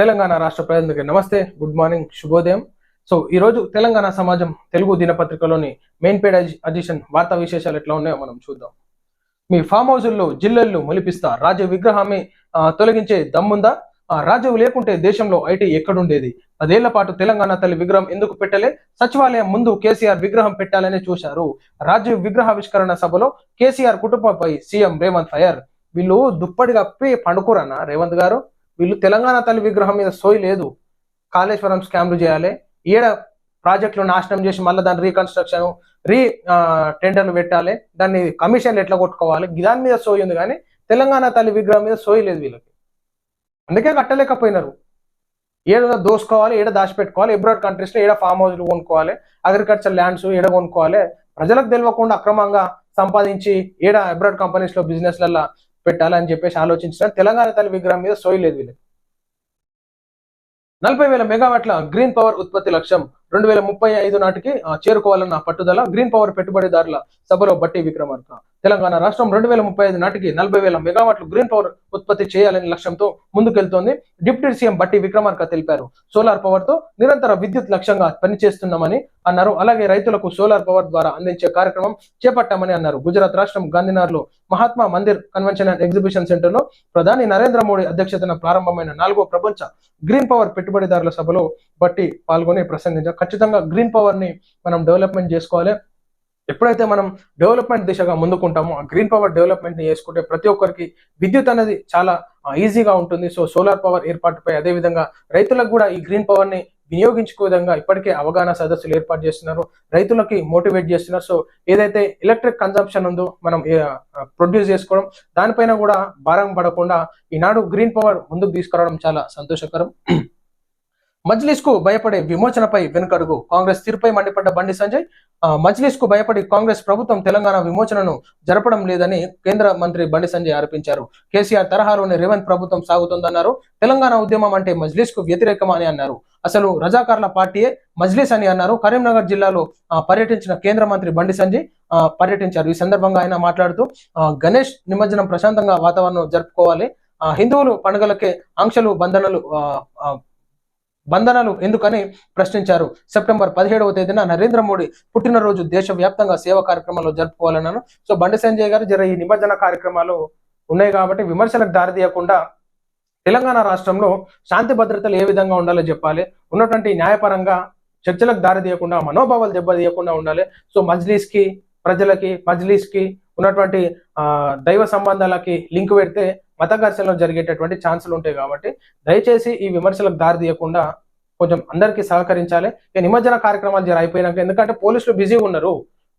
తెలంగాణ రాష్ట్ర ప్రజలందరికీ నమస్తే, గుడ్ మార్నింగ్, శుభోదయం. సో ఈరోజు తెలంగాణ సమాజం తెలుగు దినపత్రికలోని మెయిన్ పేడ్ అడిషన్ వార్తా విశేషాలు ఎట్లా ఉన్నాయో మనం చూద్దాం. మీ ఫామ్ హౌజుల్లో జిల్లెళ్ళు మొలిపిస్తా, రాజీవ్ విగ్రహాన్ని తొలగించే దమ్ముందా? రాజీవ్ లేకుంటే దేశంలో ఐటీ ఎక్కడుండేది? 10 ఏళ్ల పాటు తెలంగాణ తల్లి విగ్రహం ఎందుకు పెట్టలే? సచివాలయం ముందు కేసీఆర్ విగ్రహం పెట్టాలని చూశారు. రాజీవ్ విగ్రహావిష్కరణ సభలో కేసీఆర్ కుటుంబంపై సీఎం రేవంత్ ఫైర్. వీళ్ళు దుప్పటి కప్పి పండుకోరన్నా రేవంత్ గారు? వీళ్ళు తెలంగాణ తల్లి విగ్రహం మీద సోయి లేదు. కాళేశ్వరం స్కామ్లు చేయాలి, ఏడ ప్రాజెక్టులు నాశనం చేసి మళ్ళీ దాని రీకన్స్ట్రక్షన్ టెండర్లు పెట్టాలి, దాన్ని కమిషన్లు ఎట్లా కొట్టుకోవాలి, దాని మీద సోయి ఉంది. కానీ తెలంగాణ తల్లి విగ్రహం మీద సోయి లేదు వీళ్ళకి. అందుకే కట్టలేకపోయినారు. ఏడ దోసుకోవాలి, ఏడ దాచిపెట్టుకోవాలి, ఎబ్రాడ్ కంట్రీస్లో ఏడ ఫామ్ హౌస్లు కొనుక్కోవాలి, అగ్రికల్చర్ ల్యాండ్స్ ఏడ కొనుక్కోవాలి, ప్రజలకు తెలియకుండా అక్రమంగా సంపాదించి ఏడ ఎబ్రాడ్ కంపెనీస్లో బిజినెస్లలో పెట్టాలని చెప్పేసి ఆలోచించిన తెలంగాణ తల్లి విగ్రహం మీద సోయి లేదు వీళ్ళకి. 40,000 మెగావాట్ల గ్రీన్ పవర్ ఉత్పత్తి లక్ష్యం 2035 నాటికి చేరుకోవాలన్న పట్టుదల. గ్రీన్ పవర్ పెట్టుబడిదారుల సభలో బట్టి విక్రమార్క. తెలంగాణ రాష్ట్రం 2035 నాటికి 40,000 మెగావాట్లు గ్రీన్ పవర్ ఉత్పత్తి చేయాలనే లక్ష్యంతో ముందుకెళ్తోంది. డిప్యూటీ సీఎం బట్టి విక్రమార్క తెలిపారు. సోలార్ పవర్ తో నిరంతర విద్యుత్ లక్ష్యంగా పనిచేస్తున్నామని అన్నారు. అలాగే రైతులకు సోలార్ పవర్ ద్వారా అందించే కార్యక్రమం చేపట్టామని అన్నారు. గుజరాత్ రాష్ట్రం గాంధీనగర్లో Mahatma Mandir convention and exhibition centre లో ప్రధాని నరేంద్ర మోడీ అధ్యక్షతన ప్రారంభమైన 4వ ప్రపంచ గ్రీన్ పవర్ పెట్టుబడిదారుల సభలో బట్టి పాల్గొని ప్రసంగించారు. ఖచ్చితంగా గ్రీన్ పవర్ ని మనం డెవలప్మెంట్ చేసుకోవాలి. ఎప్పుడైతే మనం డెవలప్మెంట్ దిశగా ముందుకుంటామో ఆ గ్రీన్ పవర్ డెవలప్మెంట్ ని చేసుకుంటే ప్రతి ఒక్కరికి విద్యుత్ అనేది చాలా ఈజీగా ఉంటుంది. సో సోలార్ పవర్ ఏర్పాటుపై అదేవిధంగా రైతులకు కూడా ఈ గ్రీన్ పవర్ ని వినియోగించుకో విధంగా ఇప్పటికే అవగాహన సదస్సులు ఏర్పాటు చేస్తున్నారు, రైతులకి మోటివేట్ చేస్తున్నారు. సో ఏదైతే ఎలక్ట్రిక్ కన్జంప్షన్ ఉందో మనం ప్రొడ్యూస్ చేసుకోవడం, దానిపైన కూడా భారం పడకుండా ఈనాడు గ్రీన్ పవర్ ముందుకు తీసుకురావడం చాలా సంతోషకరం. మజ్లిస్ కు భయపడే విమోచనపై వెనుకడుగు. కాంగ్రెస్ తీరుపై మండిపడ్డ బండి సంజయ్, మజ్లిస్ కు భయపడి కాంగ్రెస్ ప్రభుత్వం తెలంగాణ విమోచనను జరపడం లేదని కేంద్ర మంత్రి బండి సంజయ్ ఆరోపించారు. కేసీఆర్ తరహాలోనే రేవంత్ ప్రభుత్వం సాగుతోందన్నారు. తెలంగాణ ఉద్యమం అంటే మజ్లిస్ కు వ్యతిరేకమని అన్నారు. అసలు రజాకార్ల పార్టీయే మజ్లిస్ అని అన్నారు. కరీంనగర్ జిల్లాలో పర్యటించిన కేంద్ర మంత్రి బండి సంజయ్ పర్యటించారు. ఈ సందర్భంగా ఆయన మాట్లాడుతూ గణేష్ నిమజ్జనం ప్రశాంతంగా వాతావరణం జరుపుకోవాలి, హిందువులు పండుగలకే ఆంక్షలు బంధనాలు ఎందుకని ప్రశ్నించారు. సెప్టెంబర్ 17వ తేదీన నరేంద్ర మోడీ పుట్టినరోజు దేశవ్యాప్తంగా సేవా కార్యక్రమాలు జరుపుకోవాలన్నాను. సో బండి సంజయ్ గారు జర ఈ నిమజ్జన కార్యక్రమాలు ఉన్నాయి కాబట్టి విమర్శలకు దారితీయకుండా తెలంగాణ రాష్ట్రంలో శాంతి భద్రతలు ఏ విధంగా ఉండాలో చెప్పాలి, ఉన్నటువంటి న్యాయపరంగా చర్చలకు దారితీయకుండా మనోభావాలు దెబ్బతీయకుండా ఉండాలి. సో మజ్లీస్కి ఉన్నటువంటి దైవ సంబంధాలకి లింక్ పెడితే మత ఘర్షణలు జరిగేటటువంటి ఛాన్సులు ఉంటాయి. కాబట్టి దయచేసి ఈ విమర్శలకు దారి తీయకుండా కొంచెం అందరికీ సహకరించాలి. ఇక నిమజ్జన కార్యక్రమాలు జర అయిపోయినాక, ఎందుకంటే పోలీసులు బిజీగా ఉన్నారు,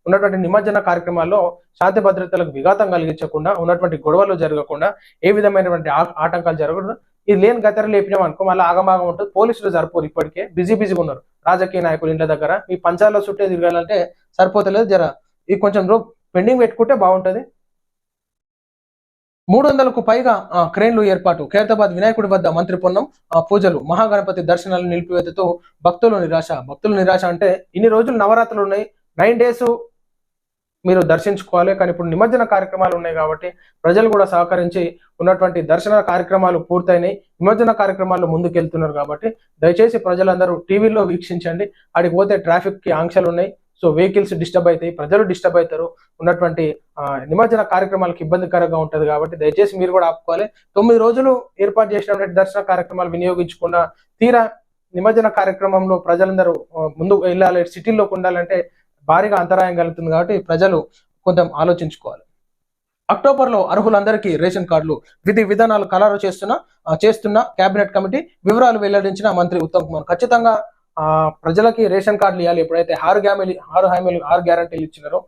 ఉన్నటువంటి నిమజ్జన కార్యక్రమాల్లో శాంతి భద్రతలకు విఘాతం కలిగించకుండా, ఉన్నటువంటి గొడవలు జరగకుండా, ఏ విధమైనటువంటి ఆటంకాలు జరగకుండా, ఇది లేని గతర లేపినాం అనుకో మళ్ళీ ఆగమాగం ఉంటుంది. పోలీసులు సరిపోరు, ఇప్పటికే బిజీగా ఉన్నారు రాజకీయ నాయకులు ఇంటి దగ్గర. మీ పంచాల్లో చుట్టే తిరగాలంటే సరిపోతలేదు. జర ఇది కొంచెం పెండింగ్ పెట్టుకుంటే బాగుంటుంది. 300కు పైగా క్రేన్లు ఏర్పాటు. ఖైరతాబాద్ వినాయకుడి వద్ద మంత్రి పొన్నం పూజలు. మహాగణపతి దర్శనాలు నిలిపివేతతో భక్తులు నిరాశ అంటే ఇన్ని రోజులు నవరాత్రులు ఉన్నాయి, 9 days మీరు దర్శించుకోవాలి. కానీ ఇప్పుడు నిమజ్జన కార్యక్రమాలు ఉన్నాయి కాబట్టి ప్రజలు కూడా సహకరించి ఉన్నటువంటి దర్శన కార్యక్రమాలు పూర్తయినాయి, నిమజ్జన కార్యక్రమాలు ముందుకెళ్తున్నారు. కాబట్టి దయచేసి ప్రజలందరూ టీవీలో వీక్షించండి. అడిగి పోతే ట్రాఫిక్ కి ఆంక్షలు ఉన్నాయి. సో వెహికల్స్ డిస్టర్బ్ అవుతాయి, ప్రజలు డిస్టర్బ్ అవుతారు, ఉన్నటువంటి నిమజ్జన కార్యక్రమాలకు ఇబ్బందికరంగా ఉంటుంది. కాబట్టి దయచేసి మీరు కూడా ఆపుకోవాలి. 9 రోజులు ఏర్పాటు చేసినటువంటి దర్శన కార్యక్రమాలు వినియోగించకుండా తీరా నిమజ్జన కార్యక్రమంలో ప్రజలందరూ ముందుకు వెళ్ళాలి, సిటీల్లోకి ఉండాలంటే భారీగా అంతరాయం కలుగుతుంది. కాబట్టి ప్రజలు కొంచెం ఆలోచించుకోవాలి. అక్టోబర్లో అర్హులందరికీ రేషన్ కార్డులు, విధి విధానాలు ఖరారు చేస్తున్న కేబినెట్ కమిటీ. వివరాలు వెల్లడించిన మంత్రి ఉత్తమ్ కుమార్. ఖచ్చితంగా ప్రజలకి రేషన్ కార్డులు ఇవ్వాలి. ఎప్పుడైతే 6 గ్యారంటీలు ఇచ్చినారో,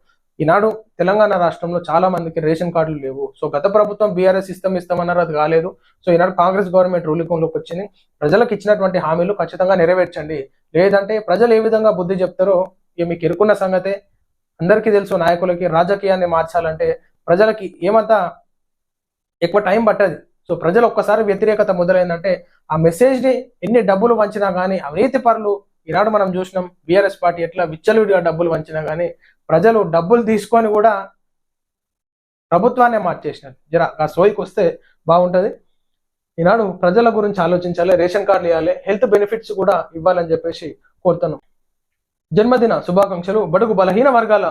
ఈనాడు తెలంగాణ రాష్ట్రంలో చాలా మందికి రేషన్ కార్డులు లేవు. సో గత ప్రభుత్వం బీఆర్ఎస్ ఇస్తామన్నారు, అది కాలేదు. సో ఈనాడు కాంగ్రెస్ గవర్నమెంట్ రూలింగ్లోకి వచ్చింది. ప్రజలకు ఇచ్చినటువంటి హామీలు ఖచ్చితంగా నెరవేర్చండి, లేదంటే ప్రజలు ఏ విధంగా బుద్ధి చెప్తారో మీకు ఎరుకున్న సంగతే అందరికీ తెలుసు. నాయకులకి రాజకీయాన్ని మార్చాలంటే ప్రజలకి ఏమంతా ఎక్కువ టైం పట్టదు. సో ప్రజలు ఒక్కసారి వ్యతిరేకత మొదలైందంటే ఆ మెసేజ్ ని ఎన్ని డబ్బులు వంచినా కానీ అవినీతి పరులు ఈనాడు మనం చూసినాం. బీఆర్ఎస్ పార్టీ ఎట్లా విచ్చలవిడిగా డబ్బులు వంచినా కానీ ప్రజలు డబ్బులు తీసుకొని కూడా ప్రభుత్వాన్ని మార్చేసినారు. జర ఆ సోయికి వస్తే బాగుంటది. ఈనాడు ప్రజల గురించి ఆలోచించాలి, రేషన్ కార్డులు ఇవ్వాలి, హెల్త్ బెనిఫిట్స్ కూడా ఇవ్వాలని చెప్పేసి కోరుతున్నాం. జన్మదిన శుభాకాంక్షలు. బడుగు బలహీన వర్గాల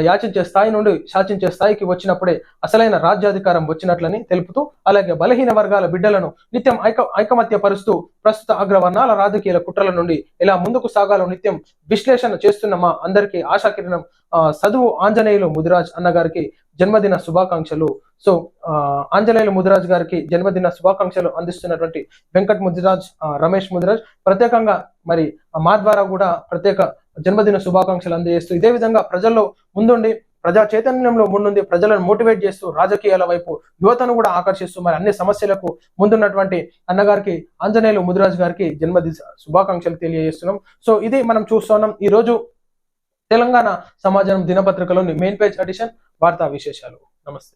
యాచించే స్థాయి నుండి శాసించే స్థాయికి వచ్చినప్పుడే అసలైన రాజ్యాధికారం వచ్చినట్లని తెలుపుతూ, అలాగే బలహీన వర్గాల బిడ్డలను నిత్యం ఐకమత్య పరుస్తూ ప్రస్తుత అగ్రవర్ణాల రాజకీయాల కుట్రల నుండి ఎలా ముందుకు సాగాలో నిత్యం విశ్లేషణ చేస్తున్న మా అందరికీ ఆశాకిరణం చదువు ఆంజనేయులు ముదిరాజ్ అన్న గారికి జన్మదిన శుభాకాంక్షలు. సో ఆంజనేయులు ముదిరాజ్ గారికి జన్మదిన శుభాకాంక్షలు అందిస్తున్నటువంటి వెంకట్ ముదిరాజ్, రమేష్ ముదిరాజ్ ప్రత్యేకంగా మరి మా ద్వారా కూడా ప్రత్యేక జన్మదిన శుభాకాంక్షలు అందజేస్తూ, ఇదే విధంగా ప్రజల్లో ముందుండి ప్రజా చైతన్యంలో ముందుండి ప్రజలను మోటివేట్ చేస్తూ రాజకీయాల వైపు యువతను కూడా ఆకర్షిస్తూ మరి అన్ని సమస్యలకు ముందున్నటువంటి అన్నగారికి ఆంజనేయులు ముదిరాజ్ గారికి జన్మదిన శుభాకాంక్షలు తెలియజేస్తున్నాం. సో ఇది మనం చూస్తున్నాం ఈ రోజు తెలంగాణ సమాజం దినపత్రికలోని మెయిన్ పేజ్ ఎడిషన్ వార్తా విశేషాలు. నమస్తే.